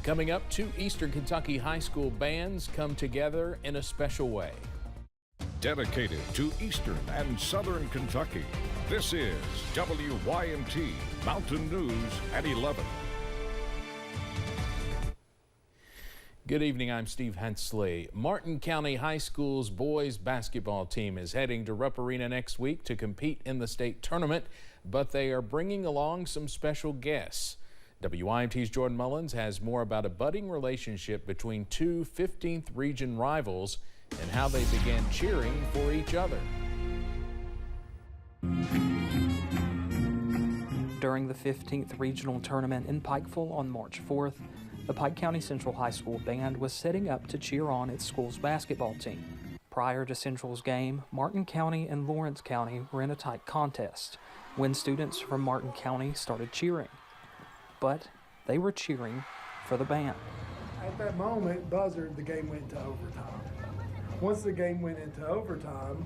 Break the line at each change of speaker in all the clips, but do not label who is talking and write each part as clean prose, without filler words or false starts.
Coming up, two Eastern Kentucky high school bands come together in a special way.
Dedicated to Eastern and Southern Kentucky, this is WYMT Mountain News at 11.
Good evening, I'm Steve Hensley. Martin County High School's boys basketball team is heading to Rupp Arena next week to compete in the state tournament, but they are bringing along some special guests. WYMT's Jordan Mullins has more about a budding relationship between two 15th region rivals and how they began cheering for each other.
During the 15th regional tournament in Pikeville on March 4th, the Pike County Central High School band was setting up to cheer on its school's basketball team. Prior to Central's game, Martin County and Lawrence County were in a tight contest when students from Martin County started cheering. But they were cheering for the band.
At that moment, buzzer, the game went to overtime. Once the game went into overtime,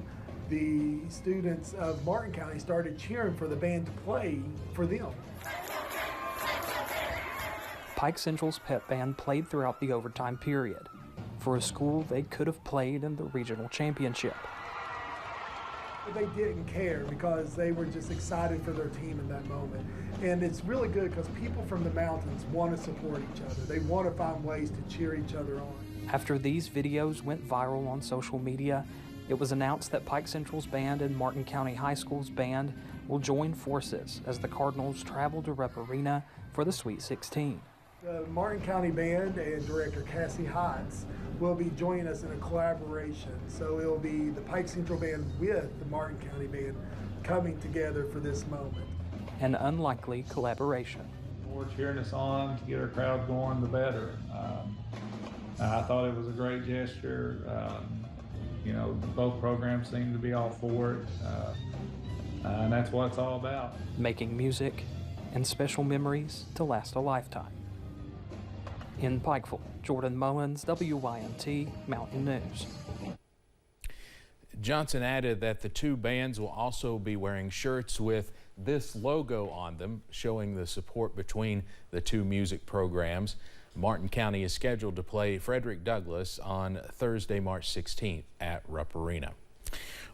the students of Martin County started cheering for the band to play for them.
Pike Central's pep band played throughout the overtime period. For a school, they could have played in the regional championship.
But they didn't care because they were just excited for their team in that moment. And it's really good because people from the mountains want to support each other. They want to find ways to cheer each other on.
After these videos went viral on social media, it was announced that Pike Central's band and Martin County High School's band will join forces as the Cardinals travel to Rupp Arena for the Sweet 16.
The Martin County Band and director Cassie Hotz will be joining us in a collaboration. So it'll be the Pike Central Band with the Martin County Band coming together for this moment.
An unlikely collaboration.
The more cheering us on to get our crowd going, the better. I thought it was a great gesture. You know, both programs seem to be all for it. And that's what it's all about.
Making music and special memories to last a lifetime. In Pikeville, Jordan Mullins, WYMT Mountain News.
Johnson added that the two bands will also be wearing shirts with this logo on them, showing the support between the two music programs. Martin County is scheduled to play Frederick Douglass on Thursday, March 16th at Rupp Arena.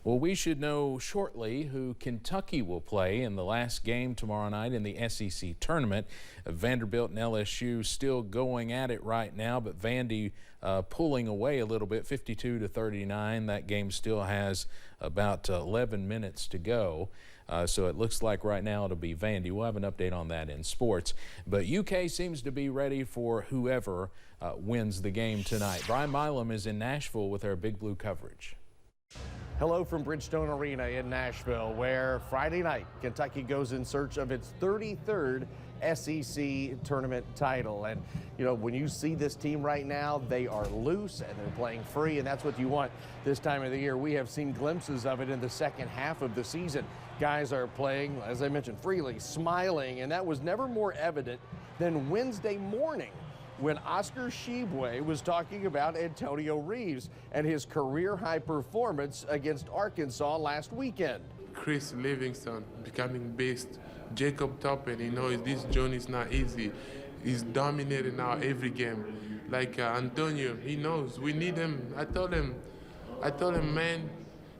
Well, we should know shortly who Kentucky will play in the last game tomorrow night in the SEC tournament. Vanderbilt and LSU still going at it right now, but Vandy pulling away a little bit, 52-39. That game still has about 11 minutes to go. So it looks like right now it'll be Vandy. We'll have an update on that in sports. But UK seems to be ready for whoever wins the game tonight. Brian Milam is in Nashville with our Big Blue coverage.
Hello from Bridgestone Arena in Nashville, where Friday night Kentucky goes in search of its 33rd SEC tournament title. And you know, when you see this team right now, they are loose and they're playing free, and that's what you want this time of the year. We have seen glimpses of it in the second half of the season. Guys are playing, as I mentioned, freely, smiling, and that was never more evident than Wednesday morning when Oscar Tshiebwe was talking about Antonio Reeves and his career-high performance against Arkansas last weekend.
Chris Livingston becoming best. Jacob Toppin, you know, this journey is not easy. He's dominating now every game. Like Antonio, he knows we need him. I told him, man,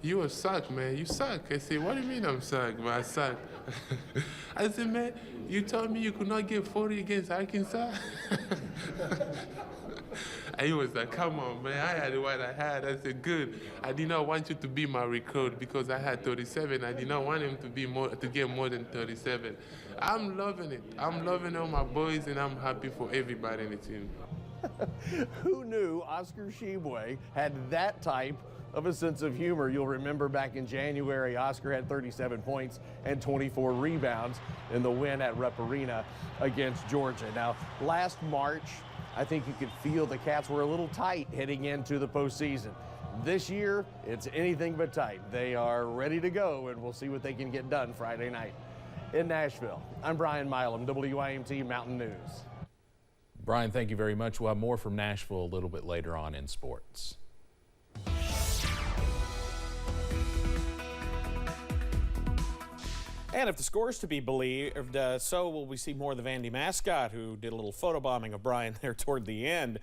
you a suck, man. You suck. I said, what do you mean I'm suck? Man, I suck. I said, man, you told me you could not get 40 against Arkansas? And he was like, come on, man, I had what I had. I said, good. I did not want you to be my record because I had 37. I did not want him to get more than 37. I'm loving it. I'm loving all my boys, and I'm happy for everybody in the team.
Who knew Oscar Tshiebwe had that type of a sense of humor? You'll remember back in January, Oscar had 37 points and 24 rebounds in the win at Rupp Arena against Georgia. Now, last March, I think you could feel the Cats were a little tight heading into the postseason. This year, it's anything but tight. They are ready to go, and we'll see what they can get done Friday night. In Nashville, I'm Brian Milam, WYMT Mountain News.
Brian, thank you very much. We'll have more from Nashville a little bit later on in sports.
And if the score is to be believed, so will we see more of the Vandy mascot, who did a little photobombing of Brian there toward the end.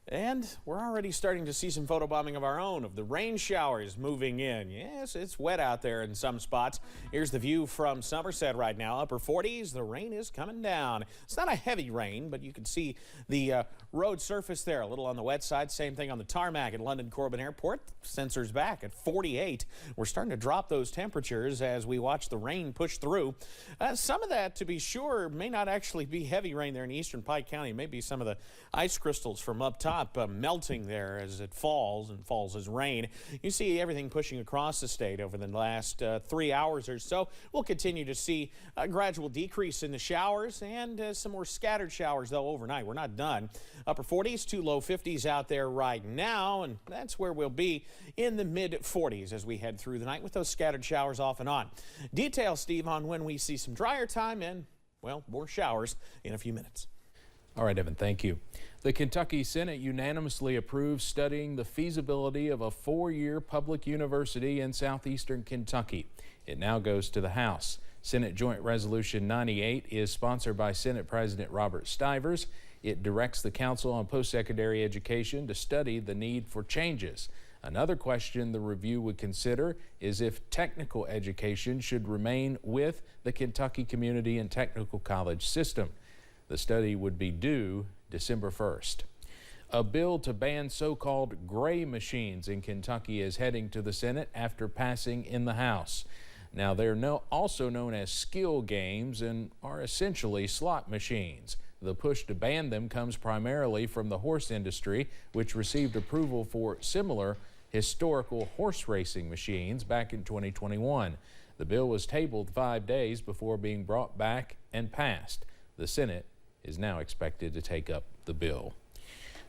And we're already starting to see some photobombing of our own, of the rain showers moving in. Yes, it's wet out there in some spots. Here's the view from Somerset right now. Upper 40s, the rain is coming down. It's not a heavy rain, but you can see the road surface there, a little on the wet side. Same thing on the tarmac at London Corbin Airport. Sensors back at 48. We're starting to drop those temperatures as we watch the rain push through. Some of that, to be sure, may not actually be heavy rain there in eastern Pike County. Maybe some of the ice crystals from up top melting there as it falls and falls as rain. You see everything pushing across the state over the last 3 hours or so. We'll continue to see a gradual decrease in the showers and some more scattered showers, though, overnight. We're not done. Upper 40s to low 50s out there right now, and that's where we'll be in the mid 40s as we head through the night with those scattered showers off and on. Details, Steve, on when we see some drier time and, well, more showers in a few minutes.
All right, Evan, thank you. The Kentucky Senate unanimously approved studying the feasibility of a 4-year public university in southeastern Kentucky. It now goes to the House. Senate Joint Resolution 98 is sponsored by Senate President Robert Stivers. It directs the Council on Post-Secondary Education to study the need for changes. Another question the review would consider is if technical education should remain with the Kentucky Community and Technical College system. The study would be due December 1st. A bill to ban so-called gray machines in Kentucky is heading to the Senate after passing in the House. Now, they're also known as skill games and are essentially slot machines. The push to ban them comes primarily from the horse industry, which received approval for similar historical horse racing machines back in 2021. The bill was tabled 5 days before being brought back and passed. The Senate is now expected to take up the bill.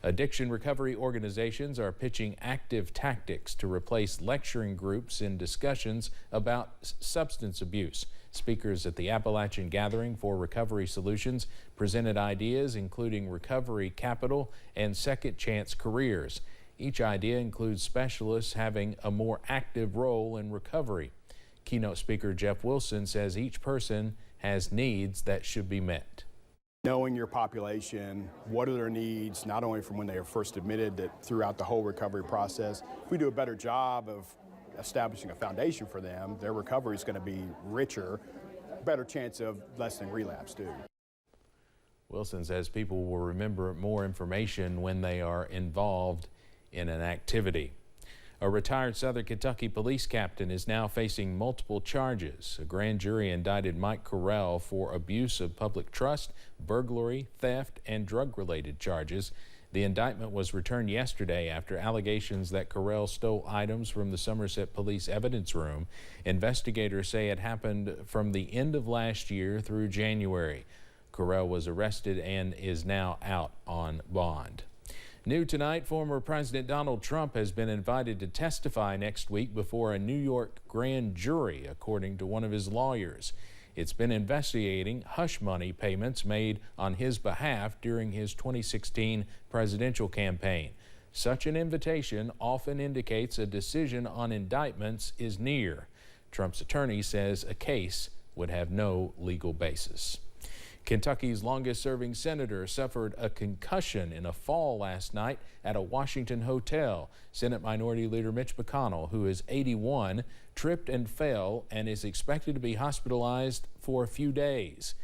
Addiction recovery organizations are pitching active tactics to replace lecturing groups in discussions about substance abuse. Speakers at the Appalachian Gathering for Recovery Solutions presented ideas including recovery capital and second chance careers. Each idea includes specialists having a more active role in recovery. Keynote speaker Jeff Wilson says each person has needs that should be met.
Knowing your population, what are their needs, not only from when they are first admitted, that throughout the whole recovery process. If we do a better job of establishing a foundation for them, their recovery is going to be richer, better chance of lessening relapse too.
Wilson says people will remember more information when they are involved in an activity. A retired Southern Kentucky police captain is now facing multiple charges. A grand jury indicted Mike Correll for abuse of public trust, burglary, theft, and drug-related charges. The indictment was returned yesterday after allegations that Correll stole items from the Somerset Police Evidence Room. Investigators say it happened from the end of last year through January. Correll was arrested and is now out on bond. New tonight, former President Donald Trump has been invited to testify next week before a New York grand jury, according to one of his lawyers. It's been investigating hush money payments made on his behalf during his 2016 presidential campaign. Such an invitation often indicates a decision on indictments is near. Trump's attorney says a case would have no legal basis. Kentucky's longest-serving senator suffered a concussion in a fall last night at a Washington hotel. Senate Minority Leader Mitch McConnell, who is 81, tripped and fell and is expected to be hospitalized for a few days.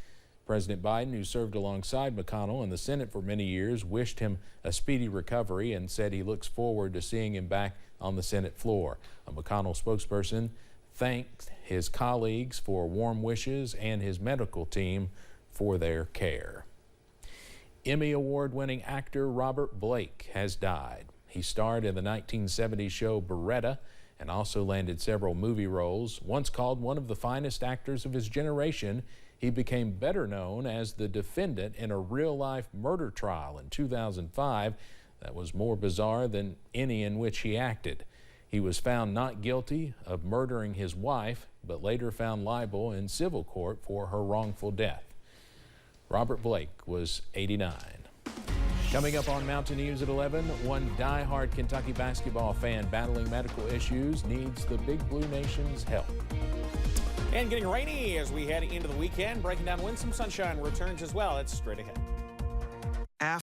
President Biden, who served alongside McConnell in the Senate for many years, wished him a speedy recovery and said he looks forward to seeing him back on the Senate floor. A McConnell spokesperson thanked his colleagues for warm wishes and his medical team for their care. Emmy Award-winning actor Robert Blake has died. He starred in the 1970s show Beretta and also landed several movie roles. Once called one of the finest actors of his generation, he became better known as the defendant in a real-life murder trial in 2005 that was more bizarre than any in which he acted. He was found not guilty of murdering his wife, but later found liable in civil court for her wrongful death. Robert Blake was 89. Coming up on Mountain News at 11, one die-hard Kentucky basketball fan battling medical issues needs the Big Blue Nation's help.
And getting rainy as we head into the weekend. Breaking down when some sunshine returns as well. It's straight ahead.